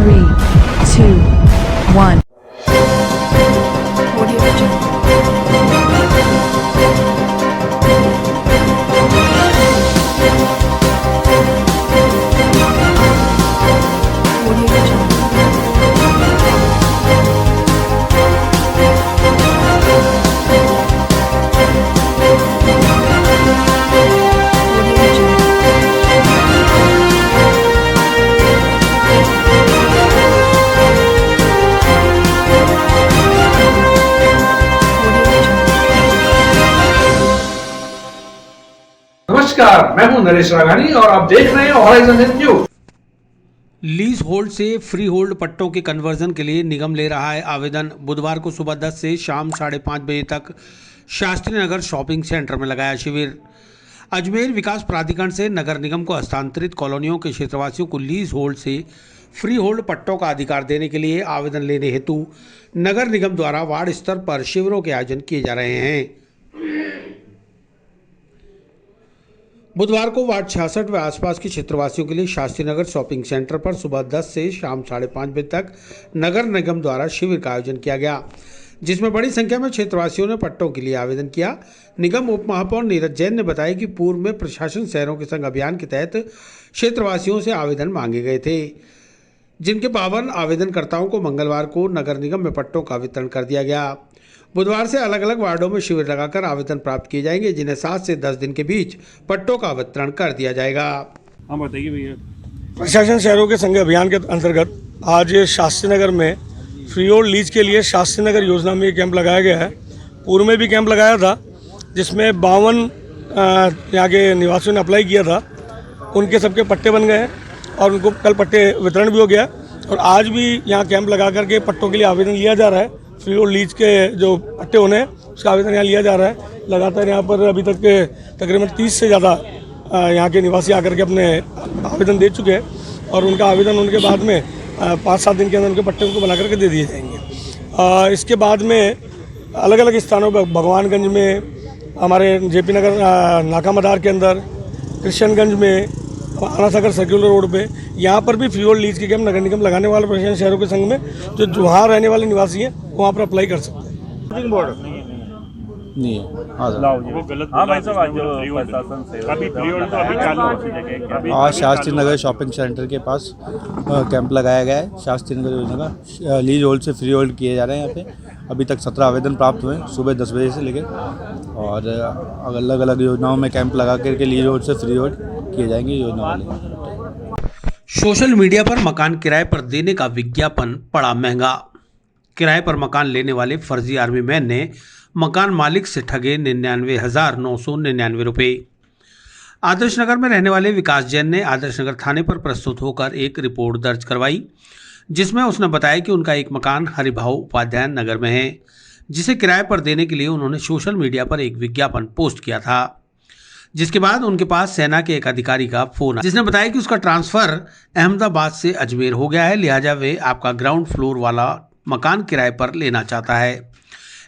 3, 2, 1. Audio Jungle. Audio Jungle. Audio Jungle. Audio Jungle. नमस्कार, मैं हूं नरेश राघानी और आप देख रहे हैं हॉराइजन न्यूज। लीज होल्ड से फ्री होल्ड पट्टों के कन्वर्जन के लिए निगम ले रहा है आवेदन। बुधवार को सुबह 10 से शाम 5:30 बजे तक शास्त्री नगर शॉपिंग सेंटर में लगाया शिविर। अजमेर विकास प्राधिकरण से नगर निगम को हस्तांतरित कॉलोनियों के क्षेत्रवासियों को लीज होल्ड से फ्री होल्ड पट्टों का अधिकार देने के लिए आवेदन लेने हेतु नगर निगम द्वारा वार्ड स्तर पर शिविरों के आयोजन किए जा रहे हैं। बुधवार को वार्ड 66 व आसपास के क्षेत्रवासियों के लिए शास्त्री नगर शॉपिंग सेंटर पर सुबह 10 से शाम 5:30 बजे तक नगर निगम द्वारा शिविर का आयोजन किया गया, जिसमें बड़ी संख्या में क्षेत्रवासियों ने पट्टों के लिए आवेदन किया। निगम उप महापौर नीरज जैन ने बताया कि पूर्व में प्रशासन शहरों के संग अभियान के तहत क्षेत्रवासियों से आवेदन मांगे गए थे, जिनके 52 आवेदनकर्ताओं को मंगलवार को नगर निगम में पट्टों का वितरण कर दिया गया। बुधवार से अलग अलग वार्डों में शिविर लगाकर आवेदन प्राप्त किए जाएंगे, जिन्हें 7 से 10 दिन के बीच पट्टों का वितरण कर दिया जाएगा। हाँ बताइए भैया। प्रशासन शहरों के संघ अभियान के अंतर्गत आज शास्त्री नगर में फ्री होल्ड लीज के लिए शास्त्री नगर योजना में कैंप लगाया गया है। पूर्व में भी कैंप लगाया था, जिसमें 52 यहाँ के निवासियों ने अप्लाई किया था। उनके सबके पट्टे बन गए हैं और उनको कल पट्टे वितरण भी हो गया। और आज भी यहाँ कैंप लगा करके पट्टों के लिए आवेदन लिया जा रहा है। फ्री होल्ड लीज के जो पट्टे होने हैं उसका आवेदन यहाँ लिया जा रहा है। लगातार यहाँ पर अभी तक के तकरीबन 30 से ज़्यादा यहाँ के निवासी आकर के अपने आवेदन दे चुके हैं और उनका आवेदन उनके बाद में 5-7 दिन के अंदर उनके पट्टे उनको बना करके दे दिए जाएंगे। इसके बाद में अलग अलग स्थानों पर भगवानगंज में, हमारे जेपी नगर नाका मदार के अंदर, कृष्णगंज में, आना सागर सर्कुलर रोड पे, यहाँ पर भी फ्री होल्ड लीज के कैंप नगर निगम लगाने वाले प्रशासन शहरों के संघ में जो वहाँ रहने वाले निवासी हैं वहाँ पर अप्लाई कर सकते हैं। नहीं है। हाँ सर। वो गलत हाँ भाई साहब, आज जो प्रशासन से अभी फ्री होल्ड तो अभी चालू हो चुके हैं। आज शास्त्री नगर शॉपिंग सेंटर के पास कैंप लगाया गया है। शास्त्री नगर योजना का लीज होल्ड से फ्री होल्ड किए जा रहे हैं। यहाँ पे अभी तक 17 आवेदन प्राप्त हुए हैं सुबह 10 बजे से लेकर, और अलग अलग योजनाओं में कैंप लगा करके लीज होल्ड से फ्री होल्ड किए जाएंगे योजना वाले। सोशल मीडिया पर मकान किराए पर देने का विज्ञापन पड़ा महंगा। किराए पर मकान लेने वाले फर्जी आर्मी मैन ने मकान मालिक से ठगे 99,999 रुपये। आदर्श नगर में रहने वाले विकास जैन ने आदर्श नगर थाने पर प्रस्तुत होकर एक रिपोर्ट दर्ज करवाई, जिसमें उसने बताया कि उनका एक मकान हरिभाऊ उपाध्याय नगर में है, जिसे किराए पर देने के लिए उन्होंने सोशल मीडिया पर एक विज्ञापन पोस्ट किया था। जिसके बाद उनके पास सेना के एक अधिकारी का फोन आया, जिसने बताया कि उसका ट्रांसफर अहमदाबाद से अजमेर हो गया है, लिहाजा वे आपका ग्राउंड फ्लोर वाला मकान किराए पर लेना चाहता है।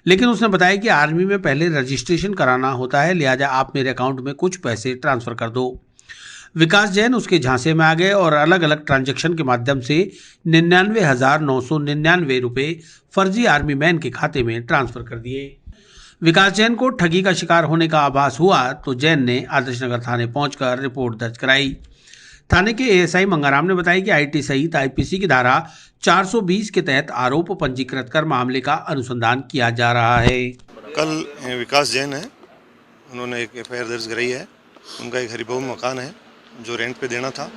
लेकिन उसने बताया कि आर्मी में पहले रजिस्ट्रेशन कराना होता है, लिहाजा आप मेरे अकाउंट में कुछ पैसे ट्रांसफ़र कर दो। विकास जैन उसके झांसे में आ गए और अलग अलग ट्रांजैक्शन के माध्यम से 99,999 रुपये फर्जी आर्मी मैन के खाते में ट्रांसफ़र कर दिए। विकास जैन को ठगी का शिकार होने का आभास हुआ तो जैन ने आदर्श नगर थाने पहुंचकर रिपोर्ट दर्ज कराई। थाने के एएसआई मंगाराम ने बताया कि आईटी सहित आईपीसी की धारा 420 के तहत आरोप पंजीकृत कर मामले का अनुसंधान किया जा रहा है। कल विकास जैन है, उन्होंने एक एफआईआर दर्ज कराई है। उनका एक हरिभाऊ मकान है जो रेंट पे देना था,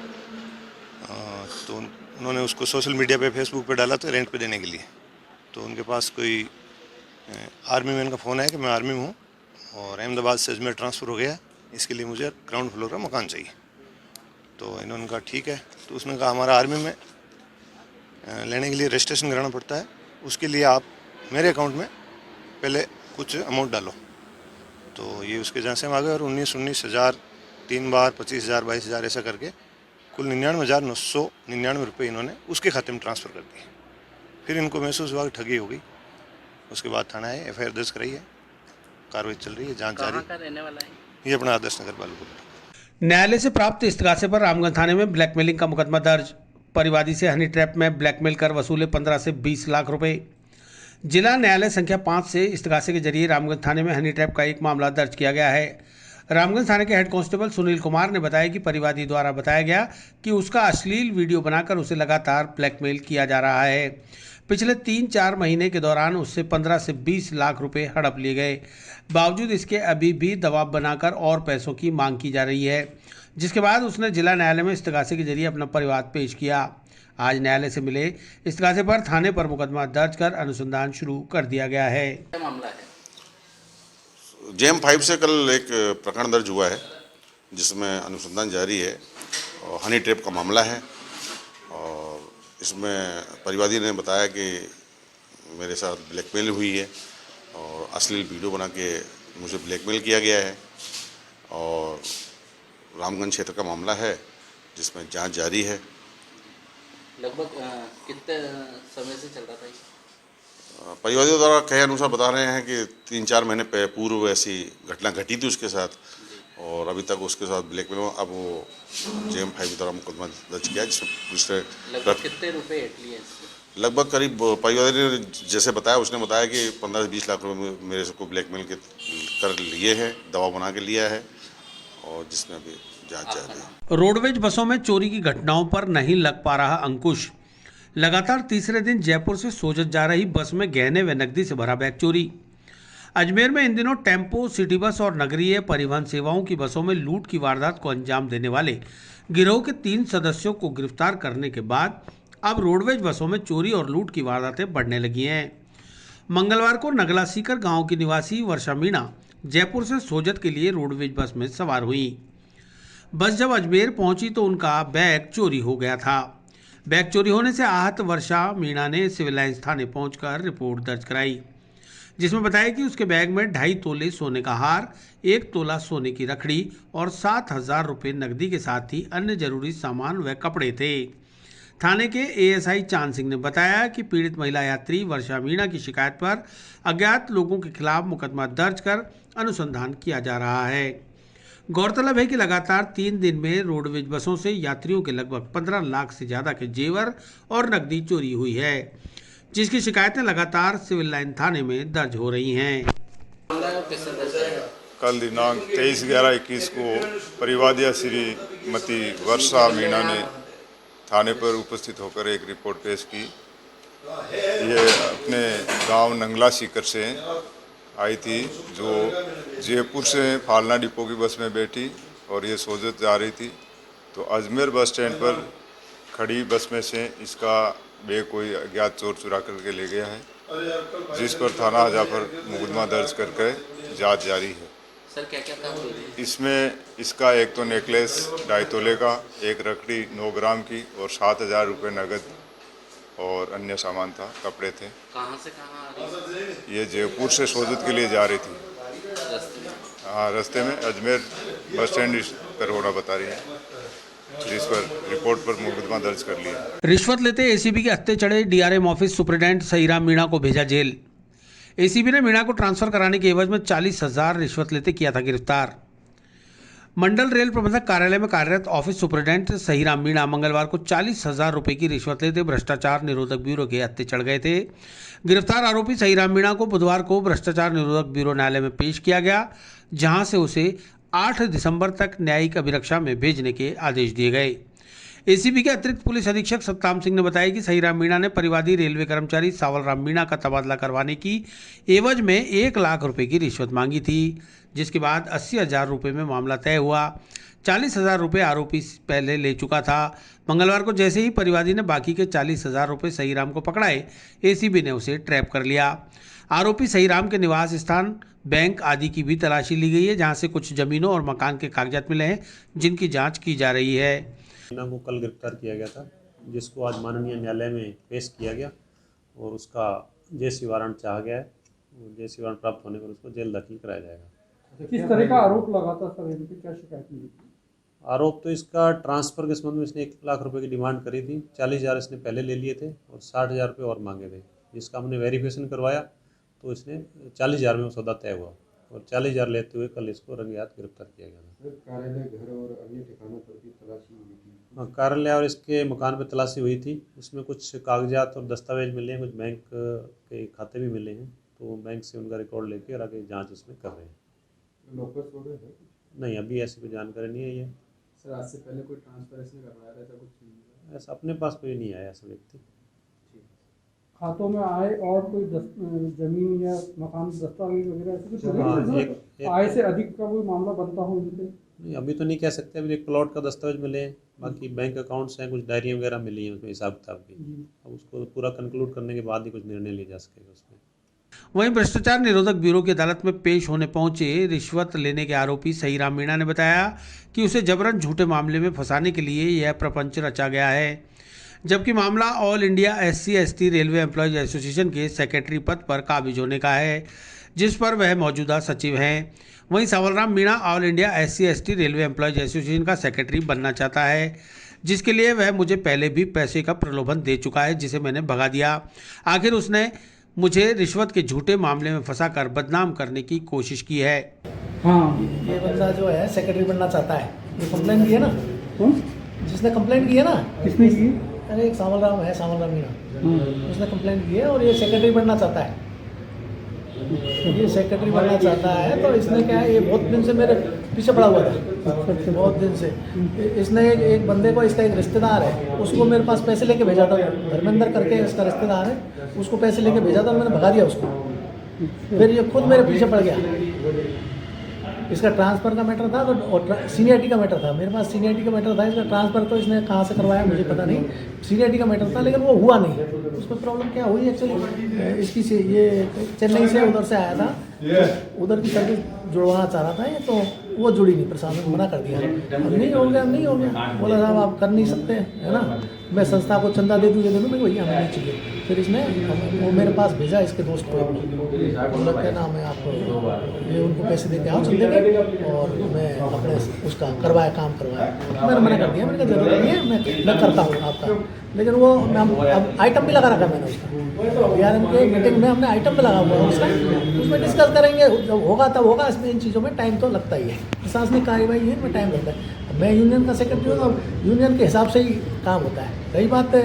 तो उन्होंने उसको सोशल मीडिया पे फेसबुक पे डाला था रेंट पे देने के लिए। तो उनके पास कोई आर्मी मैन का फ़ोन है कि मैं आर्मी में हूँ और अहमदाबाद से अजमेर ट्रांसफ़र हो गया, इसके लिए मुझे ग्राउंड फ्लोर का मकान चाहिए। तो इन्होंने कहा ठीक है। तो उसने कहा हमारा आर्मी में लेने के लिए रजिस्ट्रेशन कराना पड़ता है, उसके लिए आप मेरे अकाउंट में पहले कुछ अमाउंट डालो। तो ये उसके जहाँ से हम आ गए और 19,000 3 बार 25,000 22,000 ऐसा करके कुल 99,999 रुपये इन्होंने उसके खाते में ट्रांसफ़र कर दिए। फिर इनको महसूस हुआ कि ठगी हो गई। उसके बाद थाना है, एफआईआर दर्ज कराई है, कार्रवाई चल रही है, जांच जारी। कहाँ का रहने वाला है? ये अपना आदर्श नगर बालूपुर। न्यायालय से प्राप्त इस्तगासे पर रामगंज थाने में ब्लैकमेलिंग का मुकदमा दर्ज। परिवादी से हनी ट्रैप में ब्लैकमेल कर वसूले 15 से 20 लाख रुपए। जिला न्यायालय संख्या 5 से इस्तगासे के जरिए रामगंज थाने में हनी ट्रैप का एक मामला दर्ज किया गया है। रामगंज थाने के हेड कांस्टेबल सुनील कुमार ने बताया कि परिवादी द्वारा बताया गया कि उसका अश्लील वीडियो बनाकर उसे लगातार ब्लैकमेल किया जा रहा है। पिछले 3-4 महीने के दौरान उससे 15 से 20 लाख रुपए हड़प लिए गए। बावजूद इसके अभी भी दबाव बनाकर और पैसों की मांग की जा रही है, जिसके बाद उसने जिला न्यायालय में इस्तगासे के जरिए अपना परिवाद पेश किया। आज न्यायालय से मिले इस्तगासे पर थाने पर मुकदमा दर्ज कर अनुसंधान शुरू कर दिया गया है। JM-5 से कल एक प्रकरण दर्ज हुआ है जिसमें अनुसंधान जारी है और हनी ट्रैप का मामला है। और इसमें परिवादी ने बताया कि मेरे साथ ब्लैकमेल हुई है और अश्लील वीडियो बना के मुझे ब्लैकमेल किया गया है और रामगंज क्षेत्र का मामला है जिसमें जांच जारी है। लगभग कितने समय से चल रहा था ये? परिवादियों द्वारा कहे अनुसार बता रहे हैं कि 3-4 महीने पूर्व ऐसी घटना घटी थी उसके साथ और अभी तक उसके साथ ब्लैकमेल। अब वो JM-5 द्वारा मुकदमा दर्ज किया जिसमें दूसरे लगभग कितने रुपए लिए? लगभग करीब परिवादी ने जैसे बताया, उसने बताया कि 15 से 20 लाख रुपए मेरे से को ब्लैकमेल के कर लिए हैं, दबाव बना के लिया है और जिसमें अभी जांच जारी है। रोडवेज बसों में चोरी की घटनाओं पर नहीं लग पा रहा अंकुश। लगातार तीसरे दिन जयपुर से सोजत जा रही बस में गहने व नकदी से भरा बैग चोरी। अजमेर में इन दिनों टेम्पो, सिटी बस और नगरीय परिवहन सेवाओं की बसों में लूट की वारदात को अंजाम देने वाले गिरोह के 3 सदस्यों को गिरफ्तार करने के बाद अब रोडवेज बसों में चोरी और लूट की वारदातें बढ़ने लगी हैं। मंगलवार को नगला सीकर गांव की निवासी वर्षा मीणा जयपुर से सोजत के लिए रोडवेज बस में सवार हुई। बस जब अजमेर पहुंची तो उनका बैग चोरी हो गया था। बैग चोरी होने से आहत वर्षा मीणा ने सिविल लाइंस थाने पहुंचकर रिपोर्ट दर्ज कराई, जिसमें बताया कि उसके बैग में 2.5 तोले सोने का हार, 1 तोला सोने की रखड़ी और 7,000 रुपये नकदी के साथ ही अन्य जरूरी सामान व कपड़े थे। थाने के ASI चांद सिंह ने बताया कि पीड़ित महिला यात्री वर्षा मीणा की शिकायत पर अज्ञात लोगों के खिलाफ मुकदमा दर्ज कर अनुसंधान किया जा रहा है। गौरतलब है कि लगातार 3 दिन में रोडवेज बसों से यात्रियों के लगभग 15 लाख से ज़्यादा के जेवर और नकदी चोरी हुई है, जिसकी शिकायतें लगातार सिविल लाइन थाने में दर्ज हो रही हैं। कल दिनांक 23/11/21 को परिवादिया श्रीमती वर्षा मीणा ने थाने पर उपस्थित होकर एक रिपोर्ट पेश की। ये अपने गांव नंगला सीकर से आई थी, जो जयपुर से फालना डिपो की बस में बैठी और ये सोजत जा रही थी। तो अजमेर बस स्टैंड पर खड़ी बस में से इसका बैग कोई अज्ञात चोर चुरा करके ले गया है, जिस पर थाना हजाफर मुकदमा दर्ज करके जांच जारी है। सर क्या क्या था इसमें? इसका एक तो नेकलेस 2.5 तोले का, एक रखड़ी 9 ग्राम की और 7,000 रुपये नगद और अन्य सामान था, कपड़े थे। कहाँ से कहाँ आ रही? ये जयपुर से सोजत के लिए जा रही थी। हाँ, रास्ते में अजमेर बस स्टैंड पर होना बता रही है, जिस पर रिपोर्ट पर मुकदमा दर्ज कर लिया। रिश्वत लेते ACB के हत्थे चढ़े DRM office superintendent Sahiram Meena को भेजा जेल। ACB ने मीणा को ट्रांसफर कराने के एवज में 40,000 रिश्वत लेते किया था गिरफ्तार। मंडल रेल प्रबंधक कार्यालय में कार्यरत ऑफिस सुपरिटेंडेंट सहीराम मीणा मंगलवार को 40,000 रुपये की रिश्वत लेते भ्रष्टाचार निरोधक ब्यूरो के हत्थे चढ़ गए थे। गिरफ्तार आरोपी सहीराम मीणा को बुधवार को भ्रष्टाचार निरोधक ब्यूरो न्यायालय में पेश किया गया, जहां से उसे 8 दिसंबर तक न्यायिक अभिरक्षा में भेजने के आदेश दिए गए। ACB के अतिरिक्त पुलिस अधीक्षक सत्ताम सिंह ने बताया कि सहीराम मीणा ने परिवादी रेलवे कर्मचारी सावल राम मीणा का तबादला करवाने की एवज में 1 लाख रुपए की रिश्वत मांगी थी, जिसके बाद 80,000 रुपये में मामला तय हुआ। 40,000 रुपये आरोपी पहले ले चुका था। मंगलवार को जैसे ही परिवादी ने बाकी के 40,000 रुपये सहीराम को पकड़ाए, ACB ने उसे ट्रैप कर लिया। आरोपी सहीराम के निवास स्थान, बैंक आदि की भी तलाशी ली गई है, जहां से कुछ जमीनों और मकान के कागजात मिले हैं, जिनकी जांच की जा रही है। मीणा को कल गिरफ्तार किया गया था, जिसको आज माननीय न्यायालय में पेश किया गया और उसका जेसी वारंट चाहा गया है। जेसी वारंट प्राप्त होने पर उसको जेल दाखिल कराया जाएगा। किस तरह का आरोप लगा था सर, इनकी क्या शिकायत मिली थी? आरोप तो इसका ट्रांसफ़र के संबंध में इसने 1 लाख रुपए की डिमांड करी थी। 40,000 इसने पहले ले लिए थे और 60,000 रुपये और मांगे थे, जिसका हमने वेरिफिकेशन करवाया तो इसने 40,000 में सौदा तय हुआ और 40,000 लेते हुए कल इसको रंगे हाथ गिरफ्तार किया गया था। कार्यालय, घर और अन्य ठिकानों पर भी तलाशी हुई थी। हाँ, कार्यालय और इसके मकान पर तलाशी हुई थी। उसमें कुछ कागजात और दस्तावेज मिले हैं, कुछ बैंक के खाते भी मिले हैं, तो बैंक से उनका रिकॉर्ड लेके और आगे जांच उसमें कर रहे हैं। लॉकर्स वगैरह है? नहीं, अभी ऐसी कोई जानकारी नहीं है। ये सर, आज से पहले कोई ट्रांसफर इसने करवाया था, ऐसा कुछ? ऐसा अपने पास कोई नहीं आया ऐसा व्यक्ति। खातों में आय और कोई जमीन या मकान दस्तावेज वगैरह ऐसे कुछ हाँ, आय से अधिक का कोई मामला बनता हो इनसे? नहीं, अभी तो नहीं कह सकते। अभी एक प्लॉट का दस्तावेज मिले हैं, बाकी बैंक अकाउंट्स हैं, कुछ डायरी वगैरह मिली हैं उसमें हिसाब किताब की। अब उसको पूरा कंक्लूड करने के बाद ही कुछ निर्णय लिया जा सकेगा उसमें। वहीं भ्रष्टाचार निरोधक ब्यूरो की अदालत में पेश होने पहुंचे रिश्वत लेने के आरोपी सहीराम मीणा ने बताया कि उसे जबरन झूठे मामले में फंसाने के लिए यह प्रपंच रचा गया है, जबकि मामला all India SC/ST railway employees association के सेक्रेटरी पद पर काबिज होने का है, जिस पर वह मौजूदा सचिव हैं। वहीं Sawalram Meena all India SC/ST railway employees association का सेक्रेटरी बनना चाहता है, जिसके लिए वह मुझे पहले भी पैसे का प्रलोभन दे चुका है, जिसे मैंने भगा दिया। आखिर उसने मुझे रिश्वत के झूठे मामले में फंसाकर बदनाम करने की कोशिश की है। हाँ, ये बंदा जो है सेक्रेटरी बनना चाहता है। ये कंप्लेंट की है ना? कौन? जिसने कंप्लेंट की है ना? किसने की? अरे एक सावलराम है, सावलराम मीणा, उसने कंप्लेंट की है और ये सेक्रेटरी बनना चाहता है। ये सेक्रेटरी बनना चाहता है, तो इसने क्या है, ये बहुत दिन से मेरे पीछे पड़ा हुआ था, बहुत दिन से। इसने एक बंदे को, इसका एक रिश्तेदार है, उसको मेरे पास पैसे लेके भेजा था, धर्मेंद्र करके इसका रिश्तेदार है, उसको पैसे लेके भेजा था और मैंने भगा दिया उसको। फिर ये खुद मेरे पीछे पड़ गया। इसका ट्रांसफ़र का मैटर था, तो और सीनियरिटी का मैटर था। मेरे पास सीनियरिटी का मैटर था। इसका ट्रांसफ़र तो इसने कहाँ से करवाया मुझे पता नहीं, सीनियरिटी का मैटर था, लेकिन वो हुआ नहीं। उसमें प्रॉब्लम क्या हुई एक्चुअली, इसकी से ये चेन्नई से उधर से आया था, उधर की सर्विस जुड़वाना चाह रहा था ये, तो वो जुड़ी नहीं, प्रशासन मना कर दिया। अब नहीं हो गया, नहीं हो गया, बोला साहब आप कर नहीं सकते, है ना, मैं संस्था को चंदा दे दूँ, ये दे दूँ, मैं भैया हमें नहीं चाहिए। फिर इसने वो मेरे पास भेजा इसके दोस्त को, बोला क्या नाम है आपको, ये उनको पैसे दे के आओ चंदे के, और मैं अपने उसका करवाया, काम करवाया। मैंने मना कर दिया, मैंने कहा जरूरत नहीं है, मैं करता हूँ आपका। लेकिन वो अब आइटम भी लगा रखा मैंने उसका, BRM के मीटिंग में हमने आइटम भी लगा हुआ है उसका, उसमें डिस्कस करेंगे, जब होगा तब होगा। इसमें इन चीज़ों में टाइम तो लगता ही है, प्रशासनिक कार्यवाही है, इनमें टाइम लगता है। मैं यूनियन का सेक्रेटरी हूँ, और यूनियन के हिसाब से ही काम होता है। रही बात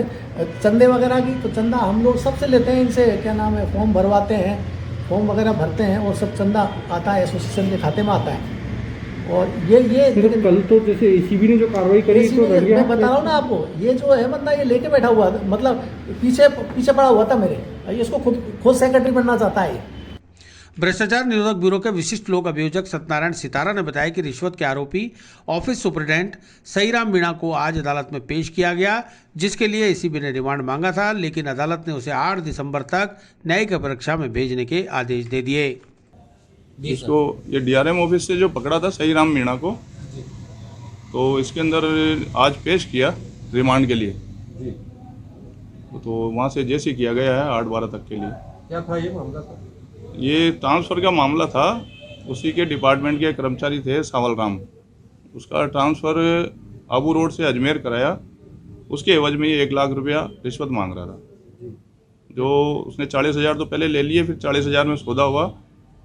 चंदे वगैरह की, तो चंदा हम लोग सबसे लेते हैं, इनसे क्या नाम है, फॉर्म भरवाते हैं, फॉर्म वगैरह भरते हैं, और सब चंदा आता है एसोसिएशन के खाते में आता है। और ये कल तो जैसे ACB ने जो कार्रवाई करी, तो मैं बता रहा हूँ ना आपको, ये जो है बंदा ये लेके बैठा हुआ, मतलब पीछे पड़ा हुआ था मेरे, इसको खुद सेक्रेटरी बनना चाहता है। भ्रष्टाचार निरोधक ब्यूरो के विशिष्ट लोक अभियोजक सत्यनारायण सितारा ने बताया कि रिश्वत के आरोपी ऑफिस सुपरिटेंडेंट सहीराम मीणा को आज अदालत में पेश किया गया, जिसके लिए ACB ने रिमांड मांगा था, लेकिन अदालत ने उसे 8 दिसंबर तक न्यायिक परीक्षा में भेजने के आदेश दे दिए। इसको ये DRM ऑफिस से जो पकड़ा था सहीराम मीणा को, तो इसके अंदर आज पेश किया रिमांड के लिए, तो वहाँ से जैसे किया गया है 8/12 तक के लिए। क्या था ये मामला? ये ट्रांसफ़र का मामला था। उसी के डिपार्टमेंट के कर्मचारी थे सावलराम, उसका ट्रांसफ़र आबू रोड से अजमेर कराया, उसके एवज में ये 1 लाख रुपया रिश्वत मांग रहा था, जो उसने 40,000 तो पहले ले लिए, फिर 40,000 में सौदा हुआ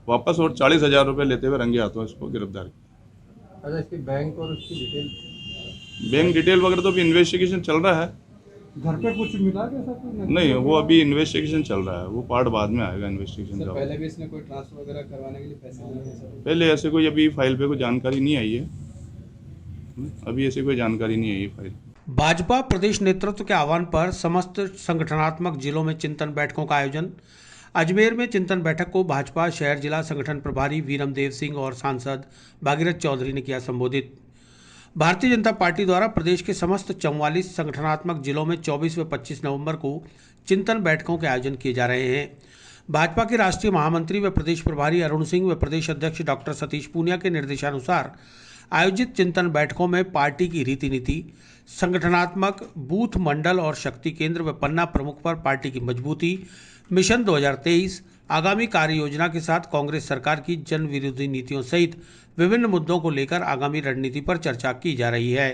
वापस, और 40,000 रुपये लेते हुए रंगे हाथों इसको गिरफ्तार किया। अच्छा, इसकी बैंक और उसकी डिटेल? बैंक डिटेल वगैरह तो अभी इन्वेस्टिगेशन चल रहा है। घर पे कुछ मिला कैसा? नहीं, वो अभी इन्वेस्टिगेशन चल रहा है, वो पार्ट बाद में आएगा इन्वेस्टिगेशन का। पहले भी इसने कोई ट्रांसफर वगैरह करवाने के लिए पैसे दिए? पहले ऐसे कोई अभी फाइल पे कोई जानकारी नहीं आई है, अभी ऐसी कोई जानकारी नहीं आई है फाइल। भाजपा प्रदेश नेतृत्व के आह्वान पर समस्त संगठनात्मक जिलों में चिंतन बैठकों का आयोजन। अजमेर में चिंतन बैठक को भाजपा शहर जिला संगठन प्रभारी वीरमदेव सिंह और सांसद भागीरथ चौधरी ने किया संबोधित। भारतीय जनता पार्टी द्वारा प्रदेश के समस्त 44 संगठनात्मक जिलों में 24 व 25 नवंबर को चिंतन बैठकों के आयोजन किए जा रहे हैं। भाजपा के राष्ट्रीय महामंत्री व प्रदेश प्रभारी अरुण सिंह व प्रदेश अध्यक्ष डॉक्टर सतीश पूनिया के निर्देशानुसार आयोजित चिंतन बैठकों में पार्टी की रीति नीति, संगठनात्मक बूथ मंडल और शक्ति केंद्र व पन्ना प्रमुख पर पार्टी की मजबूती, मिशन 2023, आगामी कार्य योजना के साथ कांग्रेस सरकार की जन विरोधी नीतियों सहित विभिन्न मुद्दों को लेकर आगामी रणनीति पर चर्चा की जा रही है।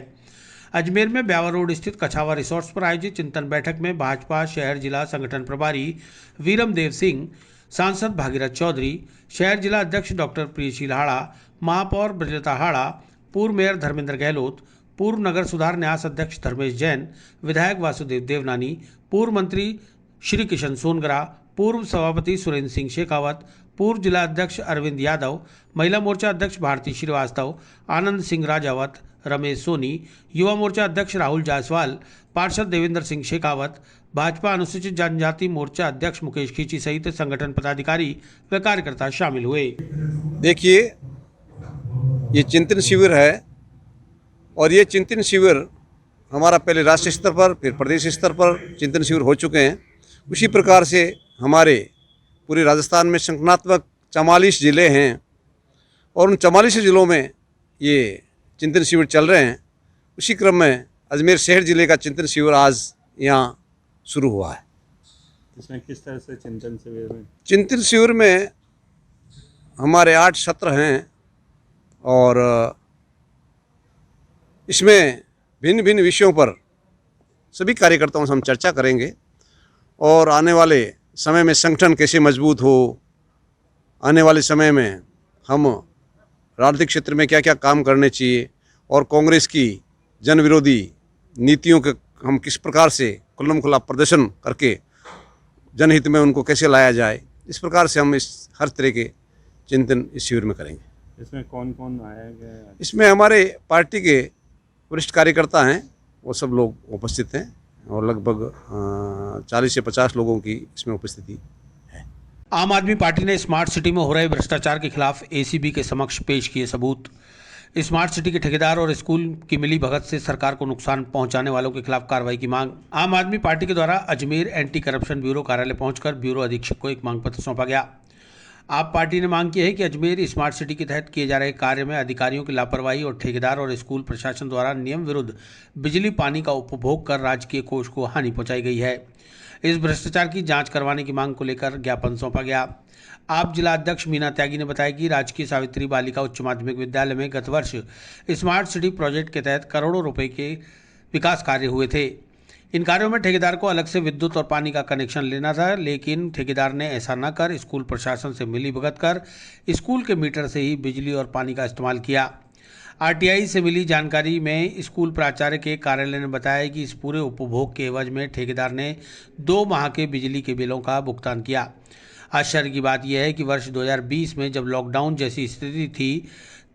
अजमेर में ब्यावर रोड स्थित कछावा रिसोर्ट्स पर आयोजित चिंतन बैठक में भाजपा शहर जिला संगठन प्रभारी वीरमदेव सिंह, सांसद भागीरथ चौधरी, शहर जिला अध्यक्ष डॉक्टर प्रियशील हाड़ा, महापौर ब्रजलता हाड़ा, पूर्व मेयर धर्मेंद्र गहलोत, पूर्व नगर सुधार न्यास अध्यक्ष धर्मेश जैन, विधायक वासुदेव देवनानी, पूर्व मंत्री श्री किशन सोनगरा, पूर्व सभापति सुरेंद्र सिंह शेखावत, पूर्व जिला अध्यक्ष अरविंद यादव, महिला मोर्चा अध्यक्ष भारती श्रीवास्तव, आनंद सिंह राजावत, रमेश सोनी, युवा मोर्चा अध्यक्ष राहुल जायसवाल, पार्षद देवेंद्र सिंह शेखावत, भाजपा अनुसूचित जनजाति मोर्चा अध्यक्ष मुकेश खींची सहित संगठन पदाधिकारी व कार्यकर्ता शामिल हुए। देखिए, ये चिंतन शिविर है और ये चिंतन शिविर हमारा पहले राष्ट्रीय स्तर पर फिर प्रदेश स्तर पर चिंतन शिविर हो चुके हैं। उसी प्रकार से हमारे पूरे राजस्थान में संगठनात्मक 44 ज़िले हैं और उन 44 ज़िलों में ये चिंतन शिविर चल रहे हैं। उसी क्रम में अजमेर शहर ज़िले का चिंतन शिविर आज यहाँ शुरू हुआ है। इसमें किस तरह से चिंतन शिविर में? चिंतन शिविर में हमारे 8 सत्र हैं और इसमें भिन्न भिन्न विषयों पर सभी कार्यकर्ताओं से हम चर्चा करेंगे और आने वाले समय में संगठन कैसे मजबूत हो, आने वाले समय में हम राजनीतिक क्षेत्र में क्या क्या काम करने चाहिए और कांग्रेस की जन विरोधी नीतियों के हम किस प्रकार से खुल्लम खुल्ला प्रदर्शन करके जनहित में उनको कैसे लाया जाए, इस प्रकार से हम इस हर तरह के चिंतन इस शिविर में करेंगे। इसमें कौन कौन आया गया? इसमें हमारे पार्टी के वरिष्ठ कार्यकर्ता हैं, वो सब लोग उपस्थित हैं और लगभग 40 से 50 लोगों की इसमें उपस्थिति है। आम आदमी पार्टी ने स्मार्ट सिटी में हो रहे भ्रष्टाचार के खिलाफ एसीबी के समक्ष पेश किए सबूत। स्मार्ट सिटी के ठेकेदार और स्कूल की मिली भगत से सरकार को नुकसान पहुंचाने वालों के खिलाफ कार्रवाई की मांग। आम आदमी पार्टी के द्वारा अजमेर एंटी करप्शन ब्यूरो कार्यालय पहुंचकर ब्यूरो अधीक्षक को एक मांग पत्र सौंपा गया। आप पार्टी ने मांग की है कि अजमेर स्मार्ट सिटी के तहत किए जा रहे कार्य में अधिकारियों की लापरवाही और ठेकेदार और स्कूल प्रशासन द्वारा नियम विरुद्ध बिजली पानी का उपभोग कर राजकीय कोष को हानि पहुंचाई गई है। इस भ्रष्टाचार की जांच करवाने की मांग को लेकर ज्ञापन सौंपा गया। आप जिला अध्यक्ष मीना त्यागी ने बताया कि राजकीय सावित्री बालिका उच्च माध्यमिक विद्यालय में गत वर्ष स्मार्ट सिटी प्रोजेक्ट के तहत करोड़ों रुपए के विकास कार्य हुए थे। इन कार्यों में ठेकेदार को अलग से विद्युत और पानी का कनेक्शन लेना था, लेकिन ठेकेदार ने ऐसा न कर स्कूल प्रशासन से मिलीभगत कर स्कूल के मीटर से ही बिजली और पानी का इस्तेमाल किया। आरटीआई से मिली जानकारी में स्कूल प्राचार्य के कार्यालय ने बताया कि इस पूरे उपभोग के एवज में ठेकेदार ने 2 माह के बिजली के बिलों का भुगतान किया। आश्चर्य की बात यह है कि वर्ष 2020 में जब लॉकडाउन जैसी स्थिति थी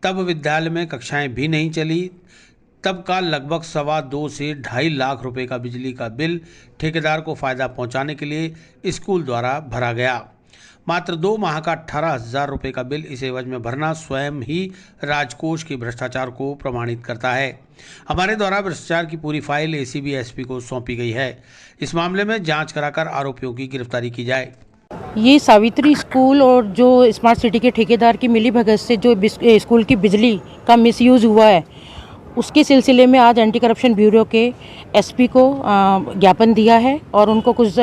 तब विद्यालय में कक्षाएं भी नहीं चली, तब का लगभग 2.25 से 2.5 लाख रुपए का बिजली का बिल ठेकेदार को फायदा पहुंचाने के लिए स्कूल द्वारा भरा गया। मात्र 2 माह का 18,000 रुपए का बिल इस एवज में भरना स्वयं ही राजकोष के भ्रष्टाचार को प्रमाणित करता है। हमारे द्वारा भ्रष्टाचार की पूरी फाइल एसीबी एसपी को सौंपी गई है। इस मामले में जांच कराकर आरोपियों की गिरफ्तारी की जाए। ये सावित्री स्कूल और जो स्मार्ट सिटी के ठेकेदार की मिलीभगत से जो स्कूल की बिजली का मिसयूज़ हुआ है, उसके सिलसिले में आज एंटी करप्शन ब्यूरो के एसपी को ज्ञापन दिया है और उनको कुछ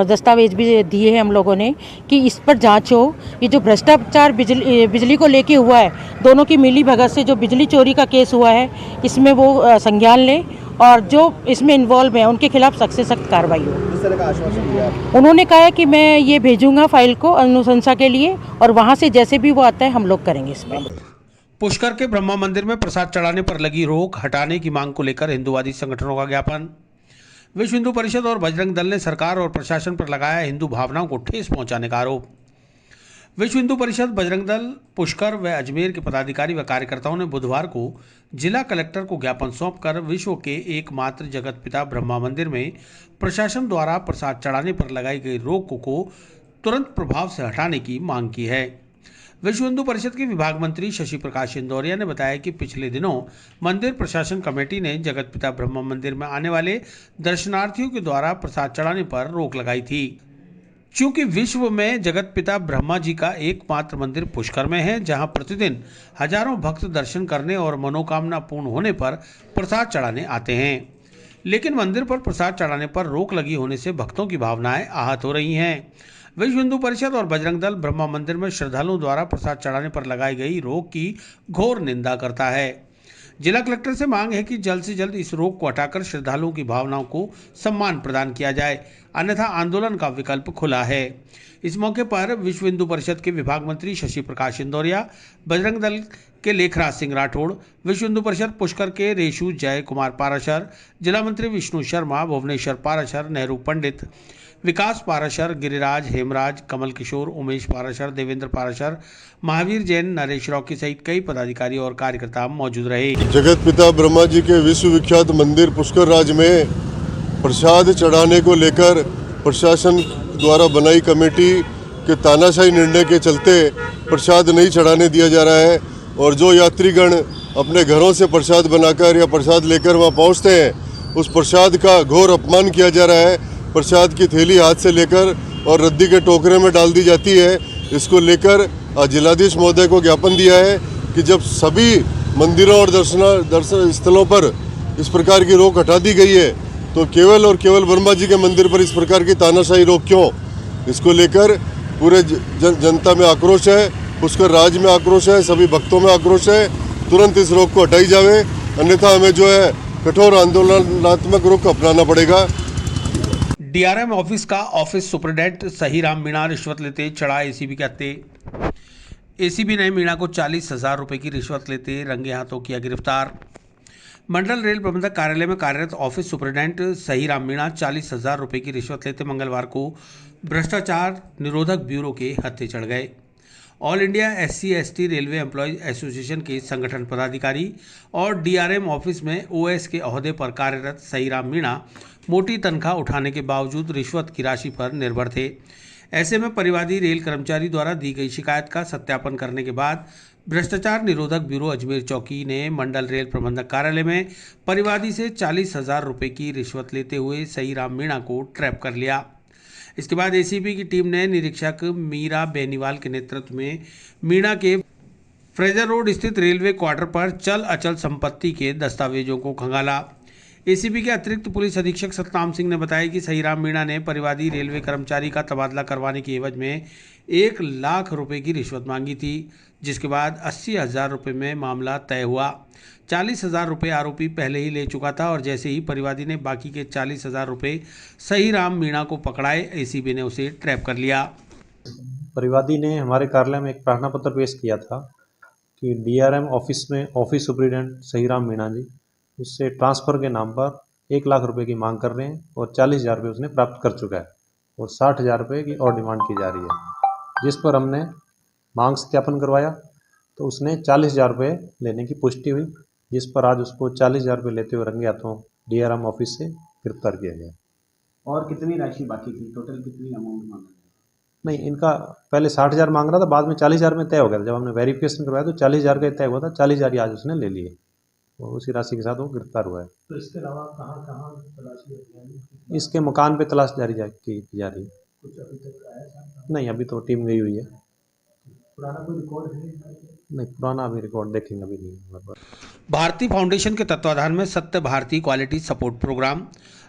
दस्तावेज भी दिए हैं हम लोगों ने कि इस पर जांच हो। ये जो भ्रष्टाचार बिजली को लेके हुआ है, दोनों की मिली भगत से जो बिजली चोरी का केस हुआ है, इसमें वो संज्ञान लें और जो इसमें इन्वॉल्व है उनके खिलाफ सख्त से सख्त कार्रवाई हो। इस तरह का आश्वासन दिया उन्होंने कहा है कि मैं ये भेजूंगा फाइल को अनुशंसा के लिए और वहाँ से जैसे भी वो आता है हम लोग करेंगे इस पर। पुष्कर के ब्रह्मा मंदिर में प्रसाद चढ़ाने पर लगी रोक हटाने की मांग को लेकर हिंदूवादी संगठनों का ज्ञापन। विश्व हिंदू परिषद और बजरंग दल ने सरकार और प्रशासन पर लगाया हिंदू भावनाओं को ठेस पहुंचाने का आरोप। विश्व हिंदू परिषद, बजरंग दल, पुष्कर व अजमेर के पदाधिकारी व कार्यकर्ताओं ने बुधवार को जिला कलेक्टर को ज्ञापन सौंपकर विश्व के एकमात्र जगत पिता ब्रह्मा मंदिर में प्रशासन द्वारा प्रसाद चढ़ाने पर लगाई गई रोक को तुरंत प्रभाव से हटाने की मांग की है। विश्व हिंदू परिषद के विभाग मंत्री शशि प्रकाश इंदौरिया ने बताया कि पिछले दिनों मंदिर प्रशासन कमेटी ने जगत पिता ब्रह्मा मंदिर में आने वाले दर्शनार्थियों के द्वारा प्रसाद चढ़ाने पर रोक लगाई थी। चूंकि विश्व में जगत पिता ब्रह्मा जी का एकमात्र मंदिर पुष्कर में है, जहां प्रतिदिन हजारों भक्त दर्शन करने और मनोकामना पूर्ण होने पर प्रसाद चढ़ाने आते हैं, लेकिन मंदिर पर प्रसाद चढ़ाने पर रोक लगी होने से भक्तों की भावनाएं आहत हो रही हैं। विश्व हिंदू परिषद और बजरंग दल ब्रह्मा मंदिर में श्रद्धालुओं द्वारा प्रसाद चढ़ाने पर लगाई गई रोक की घोर निंदा करता है। जिला कलेक्टर से मांग है कि जल्द से जल्द इस रोक को हटाकर श्रद्धालुओं की भावनाओं को सम्मान प्रदान किया जाए। अन्यथा आंदोलन का विकल्प खुला है। इस मौके पर विश्व हिंदू परिषद के विभाग मंत्री शशि प्रकाश इंदौरिया, बजरंग दल के लेखराज सिंह राठौड़, विश्व हिंदू परिषद पुष्कर के रेशु जय कुमार पाराशर, जिला मंत्री विष्णु शर्मा, भुवनेश्वर पाराशर, नेहरू पंडित, विकास पाराशर, गिरिराज हेमराज, कमल किशोर, उमेश पाराशर, देवेंद्र पाराशर, महावीर जैन, नरेश रॉकी सहित कई पदाधिकारी और कार्यकर्ता मौजूद रहे। जगत पिता ब्रह्मा जी के विश्व विख्यात मंदिर पुष्कर राज में प्रसाद चढ़ाने को लेकर प्रशासन द्वारा बनाई कमेटी के तानाशाही निर्णय के चलते प्रसाद नहीं चढ़ाने दिया जा रहा है और जो यात्रीगण अपने घरों से प्रसाद बनाकर या प्रसाद लेकर वहां पहुंचते हैं उस प्रसाद का घोर अपमान किया जा रहा है। प्रसाद की थैली हाथ से लेकर और रद्दी के टोकरे में डाल दी जाती है। इसको लेकर जिलाधीश महोदय को ज्ञापन दिया है कि जब सभी मंदिरों और दर्शन स्थलों पर इस प्रकार की रोक हटा दी गई है तो केवल और केवल वर्मा जी के मंदिर पर इस प्रकार की तानाशाही रोक क्यों? इसको लेकर पूरे जनता में आक्रोश है, पुष्कर राज में आक्रोश है, सभी भक्तों में आक्रोश है। तुरंत इस रोक को हटाई जावे, अन्यथा हमें जो है कठोर आंदोलनात्मक रुख अपनाना पड़ेगा। डीआरएम ऑफिस का ऑफिस सुपरिटेंडेंट सहीराम मीणा रिश्वत लेते चढ़ा एसीबी के हत्थे। एसीबी ने मीणा को 40,000 रुपए की रिश्वत लेते रंगे हाथों किया गिरफ्तार। मंडल रेल प्रबंधक कार्यालय में कार्यरत ऑफिस सुपरिटेंडेंट सहीराम मीणा 40,000 रुपए की रिश्वत लेते मंगलवार को भ्रष्टाचार निरोधक ब्यूरो के हत्थे चढ़ गए। All India SC/ST railway employees association के संगठन पदाधिकारी और डीआरएम ऑफिस में OS के ओहदे पर कार्यरत सहीराम मीणा मोटी तनख्वाह उठाने के बावजूद रिश्वत की राशि पर निर्भर थे। ऐसे में परिवादी रेल कर्मचारी द्वारा दी गई शिकायत का सत्यापन करने के बाद भ्रष्टाचार निरोधक ब्यूरो अजमेर चौकी ने मंडल रेल प्रबंधक कार्यालय में परिवादी से 40,000 रुपए की रिश्वत लेते हुए सहीराम मीणा को ट्रैप कर लिया। इसके बाद एसीबी की टीम ने निरीक्षक मीरा बेनीवाल के नेतृत्व में मीणा के फ्रेजर रोड स्थित रेलवे क्वार्टर पर चल अचल संपत्ति के दस्तावेजों को खंगाला। एसीबी के अतिरिक्त पुलिस अधीक्षक सतनाम सिंह ने बताया कि सहीराम मीणा ने परिवादी रेलवे कर्मचारी का तबादला करवाने की एवज में 1 लाख रुपए की रिश्वत मांगी थी, जिसके बाद 80,000 रुपए में मामला तय हुआ। 40,000 रुपए आरोपी पहले ही ले चुका था और जैसे ही परिवादी ने बाकी के 40,000 रुपए सहीराम मीणा को पकड़ाए, एसीबी ने उसे ट्रैप कर लिया। परिवादी ने हमारे कार्यालय में एक प्रार्थना पत्र पेश किया था कि डीआरएम ऑफिस में ऑफिस सुपरिटेंडेंट सहीराम मीणा जी उससे ट्रांसफ़र के नाम पर 1 लाख रुपए की मांग कर रहे हैं और 40,000 रुपये उसने प्राप्त कर चुका है और 60,000 रुपये की और डिमांड की जा रही है, जिस पर हमने मांग सत्यापन करवाया तो उसने 40,000 रुपये लेने की पुष्टि हुई, जिस पर आज उसको 40,000 रुपये लेते हुए रंगे हाथों डीआरएम ऑफिस से गिरफ्तार किया गया। और कितनी राशि बाकी थी? टोटल कितनी अमाउंट मांगा? नहीं, इनका पहले 60,000 मांग रहा था, बाद में 40,000 में तय हो गया था। जब हमने वेरिफिकेशन करवाया तो 40,000 का तय हुआ था, 40,000 आज उसने ले लिए और उसी राशि के साथ वो गिरफ्तार हुआ है। तो इसके अलावा कहाँ तलाशी? इसके मकान पे तलाश जारी की जा रही है। कुछ अभी तक आया? नहीं, अभी तो टीम गई हुई है। पुराना कोई रिकॉर्ड है? नहीं, पुराना अभी रिकॉर्ड देखेंगे, अभी नहीं। भारती फाउंडेशन के तत्वाधान में सत्य भारती क्वालिटी सपोर्ट प्रोग्राम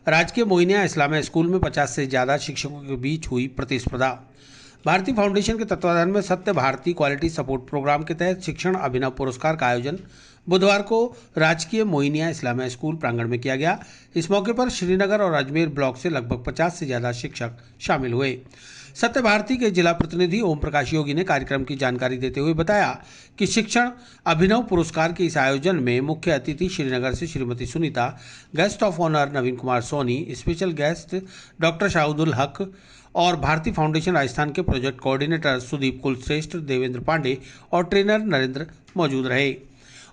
राजकीय मोइनिया इस्लामिया स्कूल में 50 से ज़्यादा शिक्षकों के बीच हुई प्रतिस्पर्धा। भारती फाउंडेशन के तत्वाधान में सत्य भारती क्वालिटी सपोर्ट प्रोग्राम के तहत शिक्षण अभिनव पुरस्कार का आयोजन बुधवार को राजकीय मोइनिया इस्लामिया स्कूल प्रांगण में किया गया। इस मौके पर श्रीनगर और अजमेर ब्लॉक से लगभग 50 से ज़्यादा शिक्षक शामिल हुए। सत्य भारती के जिला प्रतिनिधि ओम प्रकाश योगी ने कार्यक्रम की जानकारी देते हुए बताया कि शिक्षण अभिनव पुरस्कार के इस आयोजन में मुख्य अतिथि श्रीनगर से Shrimati Sunita, guest of honour Naveen Kumar Soni, special guest doctor Shahudul Haq और भारती फाउंडेशन राजस्थान के प्रोजेक्ट कोऑर्डिनेटर सुदीप कुलश्रेष्ठ, देवेंद्र पांडे और ट्रेनर नरेंद्र मौजूद रहे।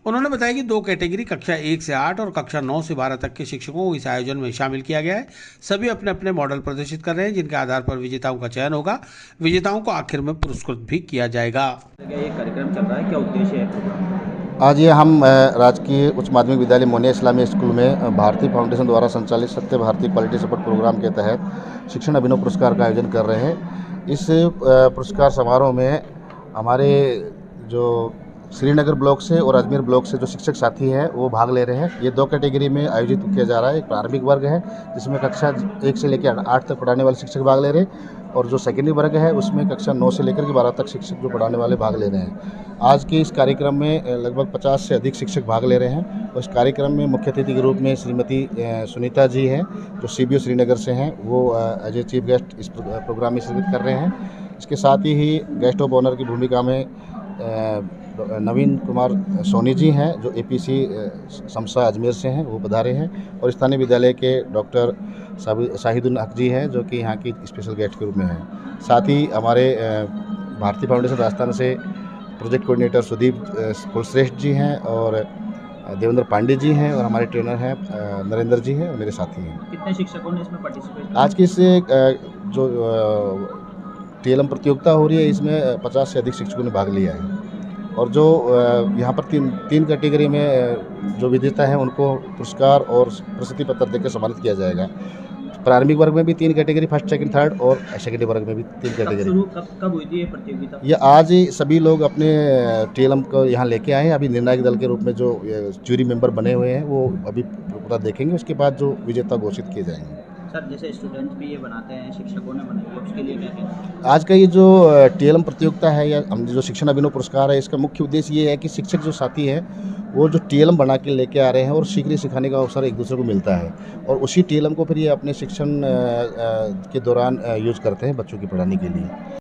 उन्होंने बताया कि 2 कैटेगरी कक्षा 1 से 8 और कक्षा 9 से 12 तक के शिक्षकों को इस आयोजन में शामिल किया गया है। सभी अपने अपने मॉडल प्रदर्शित कर रहे हैं, जिनके आधार पर विजेताओं का चयन होगा। विजेताओं को आखिर में पुरस्कृत भी किया जाएगा। ये कार्यक्रम चल रहा है, क्या उद्देश्य है प्रोग्राम? आज ये हम राजकीय उच्च माध्यमिक विद्यालय मोनिया इस्लामिया स्कूल में भारती फाउंडेशन द्वारा संचालित सत्य भारती क्वालिटी सपोर्ट प्रोग्राम के तहत शिक्षण अभिनव पुरस्कार का आयोजन कर रहे हैं। इस पुरस्कार समारोह में हमारे जो श्रीनगर ब्लॉक से और अजमेर ब्लॉक से जो शिक्षक साथी हैं वो भाग ले रहे हैं। ये 2 कैटेगरी में आयोजित किया जा रहा है। एक प्रारंभिक वर्ग है जिसमें कक्षा 1 से लेकर 8 तक पढ़ाने वाले शिक्षक भाग ले रहे हैं, और जो सेकेंडरी वर्ग है उसमें कक्षा 9 से लेकर के 12 तक शिक्षक जो पढ़ाने वाले भाग ले रहे हैं। आज के इस कार्यक्रम में लगभग 50 से अधिक शिक्षक भाग ले रहे हैं, और इस कार्यक्रम में मुख्य अतिथि के रूप में श्रीमती सुनीता जी हैं जो CBO श्रीनगर से हैं, वो एज ए चीफ गेस्ट इस प्रोग्राम में शिरकत कर रहे हैं। इसके साथ ही गेस्ट ऑफ ऑनर की भूमिका में नवीन कुमार सोनी जी हैं जो APC समसा अजमेर से हैं, वो पधारे हैं, और स्थानीय विद्यालय के डॉक्टर शाहिदुल हक जी हैं जो कि यहाँ की स्पेशल गेस्ट के रूप में हैं। साथ ही हमारे भारतीय फाउंडेशन राजस्थान से प्रोजेक्ट कोऑर्डिनेटर सुदीप कुलश्रेष्ठ जी हैं, और देवेंद्र पांडे जी हैं, और हमारे ट्रेनर हैं नरेंद्र जी हैं, और मेरे साथी हैं। कितने शिक्षकों ने इसमें पार्टिसिपेट किया? आज की इस जो TLM प्रतियोगिता हो रही है इसमें 50 से अधिक शिक्षकों ने भाग लिया है, और जो यहाँ पर तीन कैटेगरी में जो विजेता हैं उनको पुरस्कार और प्रशस्ति पत्र देकर सम्मानित किया जाएगा। प्रारंभिक वर्ग में भी 3 कैटेगरी, फर्स्ट सेकंड थर्ड, और सेकेंडरी वर्ग में भी 3 कैटेगरी। कब हुई थी ये प्रतियोगिता? ये आज ही सभी लोग अपने TLM को यहाँ लेके आए हैं। अभी निर्णायक दल के रूप में जो जूरी मेंबर बने हुए हैं वो अभी पूरा देखेंगे, उसके बाद जो विजेता घोषित किए जाएंगे। सर, जैसे स्टूडेंट्स भी ये बनाते हैं, शिक्षकों ने बनाई है, उसके लिए क्या कहना? आज का ये जो TLM प्रतियोगिता है या हम जो शिक्षण अभिनव पुरस्कार है, इसका मुख्य उद्देश्य ये है कि शिक्षक जो साथी हैं वो जो TLM बना के लेके आ रहे हैं और सीखने सिखाने का अवसर एक दूसरे को मिलता है, और उसी TLM को फिर ये अपने शिक्षण के दौरान यूज़ करते हैं बच्चों की पढ़ाने के लिए।